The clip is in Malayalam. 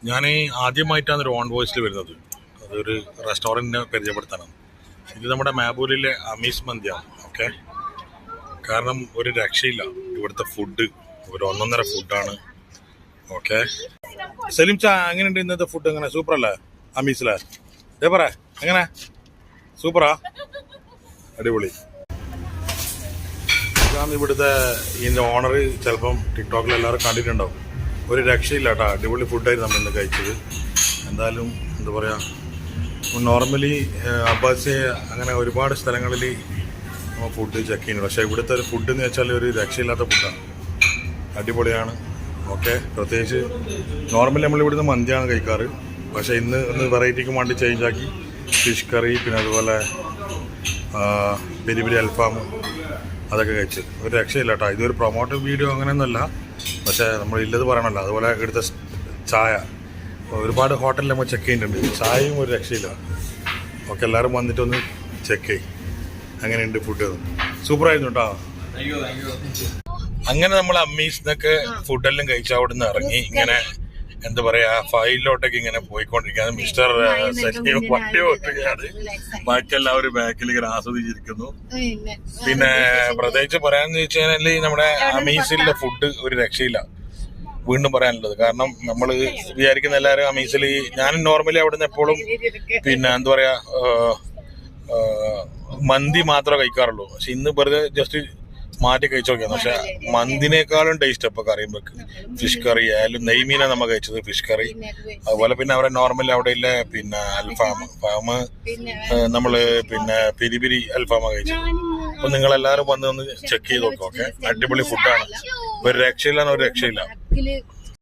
ഞാൻ ആദ്യമായിട്ടാണ് ഒരു ഓൺ വോയിസിൽ വരുന്നത്. അതൊരു റെസ്റ്റോറൻറ്റിനെ പരിചയപ്പെടുത്താനാണ്. ഇത് നമ്മുടെ മാബൂലിലെ അമീസ് മന്തിയാണ്. ഓക്കെ, കാരണം ഒരു രക്ഷയില്ല ഇവിടുത്തെ ഫുഡ്. ഒരു ഒന്നൊന്നര ഫുഡാണ്. ഓക്കെ, സലീം ചാ എങ്ങനെയുണ്ട് ഇന്നത്തെ ഫുഡ്? എങ്ങനെ സൂപ്പറല്ലേ അമീസിലെ? ഇതേ പറ, എങ്ങനെ സൂപ്പറാ? അടിപൊളി. ഇതാണ് ഇവിടുത്തെ ഇതിൻ്റെ ഓണർ. ചിലപ്പം ടിക്ടോക്കിൽ എല്ലാവരും കണ്ടിട്ടുണ്ടാവും. ഒരു രക്ഷയില്ല കേട്ടോ, അടിപൊളി ഫുഡായിരുന്നു നമ്മൾ ഇന്ന് കഴിച്ചത്. എന്തായാലും എന്താ പറയുക, നോർമലി അബ്ബാസി അങ്ങനെ ഒരുപാട് സ്ഥലങ്ങളിൽ നമ്മൾ ഫുഡ് ചെക്ക് ചെയ്യുന്നുണ്ട്. പക്ഷേ ഇവിടുത്തെ ഒരു ഫുഡ് എന്ന് വെച്ചാൽ ഒരു രക്ഷയില്ലാത്ത ഫുഡാണ്, അടിപൊളിയാണ്. ഓക്കെ, പ്രത്യേകിച്ച് നോർമലി നമ്മൾ ഇവിടുന്ന് മന്തിയാണ് കഴിക്കാറ്. പക്ഷേ ഇന്ന് ഒന്ന് വെറൈറ്റിക്ക് വേണ്ടി ചേഞ്ച് ആക്കി ഫിഷ് കറി, പിന്നെ അതുപോലെ പെരി പെരി അൽഫാം അതൊക്കെ കഴിച്ച് ഒരു രക്ഷയില്ല കേട്ടോ. ഇതൊരു പ്രൊമോട്ടീവ് വീഡിയോ അങ്ങനെയൊന്നുമല്ല, പക്ഷേ നമ്മൾ ഇല്ലത് പറയണമല്ലോ. അതുപോലെ ഇവിടുത്തെ ചായ ഒരുപാട് ഹോട്ടലിൽ നമ്മൾ ചെക്ക് ചെയ്യുന്നുണ്ട്, ചായയും ഒരു രക്ഷയില്ല. ഓക്കെ, എല്ലാവരും വന്നിട്ടൊന്ന് ചെക്ക് ചെയ്യും അങ്ങനെയുണ്ട്. ഫുഡ് സൂപ്പറായിരുന്നു കേട്ടോ. അങ്ങനെ നമ്മൾ അമ്മീസിന്നൊക്കെ ഫുഡെല്ലാം കഴിച്ച് അവിടെ നിന്ന് ഇറങ്ങി ഇങ്ങനെ എന്താ പറയാ ഫൈലിലോട്ടൊക്കെ ഇങ്ങനെ പോയിക്കൊണ്ടിരിക്കുകയാണ്. മിസ്റ്റർ സലീം വണ്ടി ഓട്ടുകയാണ്, ബാക്കി എല്ലാവരും ബാക്കിൽ ഇങ്ങനെ ആസ്വദിച്ചിരിക്കുന്നു. പിന്നെ പ്രത്യേകിച്ച് പറയാന്ന് വെച്ച് കഴിഞ്ഞാല് നമ്മുടെ അമീസിലെ ഫുഡ് ഒരു രക്ഷയില്ല. വീണ്ടും പറയാനുള്ളത്, കാരണം നമ്മൾ വിചാരിക്കുന്ന എല്ലാവരും അമീസിൽ, ഞാനും നോർമലി അവിടെ നിന്ന് എപ്പോഴും പിന്നെ എന്താ പറയാ മന്തി മാത്രമേ കഴിക്കാറുള്ളൂ. പക്ഷെ ഇന്ന് വെറുതെ ജസ്റ്റ് മാറ്റി കഴിച്ചു നോക്കിയാണ്. പക്ഷെ മന്തിനേക്കാളും ടേസ്റ്റ് ഇപ്പൊ കറിയുമ്പോ ഫിഷ് കറി ആയാലും നെയ്മീനാണ് നമ്മൾ കഴിച്ചത്, ഫിഷ് കറി. അതുപോലെ പിന്നെ അവിടെ നോർമലി അവിടെ ഇല്ല പിന്നെ അൽഫാം നമ്മള് പിന്നെ പിരി പിരി അൽഫാമാണ് കഴിച്ചത്. അപ്പൊ നിങ്ങളെല്ലാരും വന്ന് ഒന്ന് ചെക്ക് ചെയ്ത് നോക്കാം. ഓക്കെ, അടിപൊളി ഫുഡാണ്, ഒരു രക്ഷയില്ല, ഒരു രക്ഷയില്ല.